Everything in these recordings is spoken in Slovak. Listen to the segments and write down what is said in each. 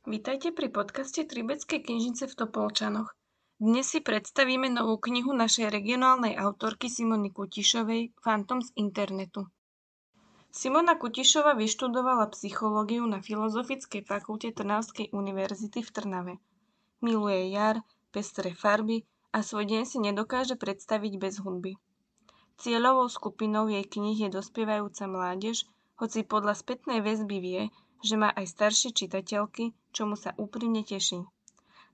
Vítajte pri podcaste Tibetskej knižnice v Topolčanoch. Dnes si predstavíme novú knihu našej regionálnej autorky Simony Kutišovej Fantom z internetu. Simona Kutišová vyštudovala psychológiu na Filozofickej fakulte Trnavskej univerzity v Trnave. Miluje jar, pestré farby a svoj deň si nedokáže predstaviť bez hudby. Cieľovou skupinou jej kníh je dospievajúca mládež, hoci podľa spätnej väzby vie, že má aj staršie čitateľky, čomu sa úprimne teší.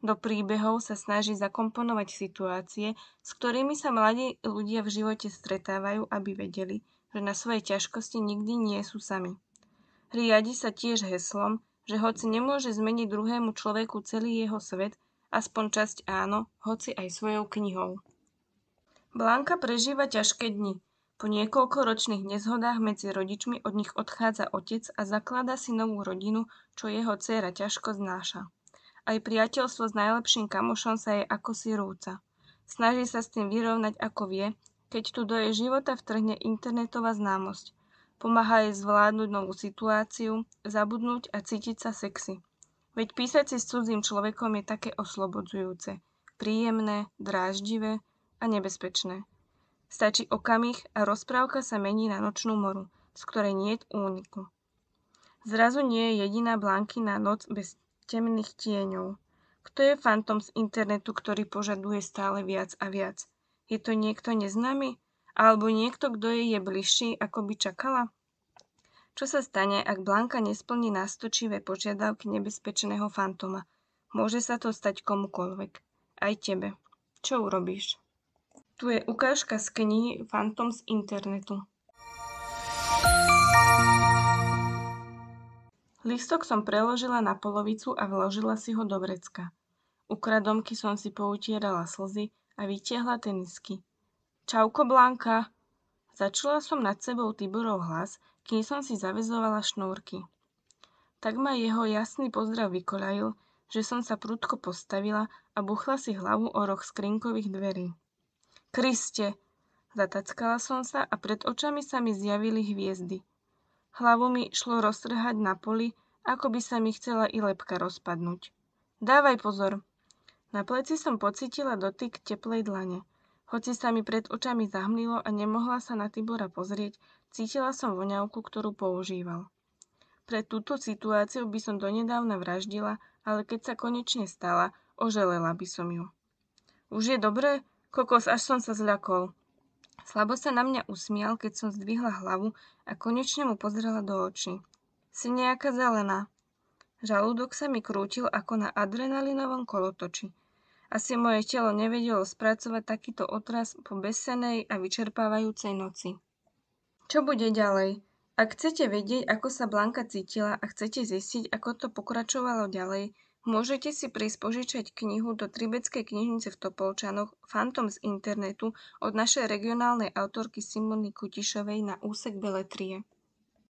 Do príbehov sa snaží zakomponovať situácie, s ktorými sa mladí ľudia v živote stretávajú, aby vedeli, že na svoje ťažkosti nikdy nie sú sami. Riadi sa tiež heslom, že hoci nemôže zmeniť druhému človeku celý jeho svet, aspoň časť áno, hoci aj svojou knihou. Blanka prežíva ťažké dni. Po niekoľkoročných nezhodách medzi rodičmi od nich odchádza otec a zakladá si novú rodinu, čo jeho dcéra ťažko znáša. Aj priateľstvo s najlepším kamošom sa jej akosi rúca. Snaží sa s tým vyrovnať ako vie, keď tu do jej života vtrhne internetová známosť. Pomáha jej zvládnuť novú situáciu, zabudnúť a cítiť sa sexy. Veď písať si s cudzým človekom je také oslobodzujúce, príjemné, dráždivé a nebezpečné. Stačí okamih a rozprávka sa mení na nočnú moru, z ktorej niet úniku. Zrazu nie je jediná Blankina noc bez temných tieňov. Kto je fantom z internetu, ktorý požaduje stále viac a viac? Je to niekto neznámy? Alebo niekto, kto jej je bližší, ako by čakala? Čo sa stane, ak Blanka nesplní nástočivé požiadavky nebezpečného fantoma? Môže sa to stať komukoľvek. Aj tebe. Čo urobíš? Tu je ukážka z knihy Fantom z internetu. Lístok som preložila na polovicu a vložila si ho do vrecka. U kradomky som si poutierala slzy a vytiahla tenisky. Čauko, Blanka! Začula som nad sebou Tiborov hlas, kým som si zaväzovala šnúrky. Tak ma jeho jasný pozdrav vykoľajil, že som sa prudko postavila a buchla si hlavu o roh skrinkových dverí. Kriste! Zatackala som sa a pred očami sa mi zjavili hviezdy. Hlavu mi šlo roztrhať na poli, ako by sa mi chcela i lebka rozpadnúť. Dávaj pozor! Na pleci som pocítila dotyk teplej dlane. Hoci sa mi pred očami zahmlilo a nemohla sa na Tibora pozrieť, cítila som voňavku, ktorú používal. Pre túto situáciu by som donedávna vraždila, ale keď sa konečne stala, oželela by som ju. Už je dobré? Kokos, až som sa zľakol. Slabo sa na mňa usmial, keď som zdvihla hlavu a konečne mu pozrela do očí. Si nejaká zelená. Žalúdok sa mi krútil ako na adrenalinovom kolotoči. Asi moje telo nevedelo spracovať takýto otras po bezsennej a vyčerpávajúcej noci. Čo bude ďalej? Ak chcete vedieť, ako sa Blanka cítila a chcete zistiť, ako to pokračovalo ďalej, môžete si prísť požičať knihu do Tibetskej knižnice v Topolčanoch Fantom z internetu od našej regionálnej autorky Simony Kutišovej na úsek beletrie.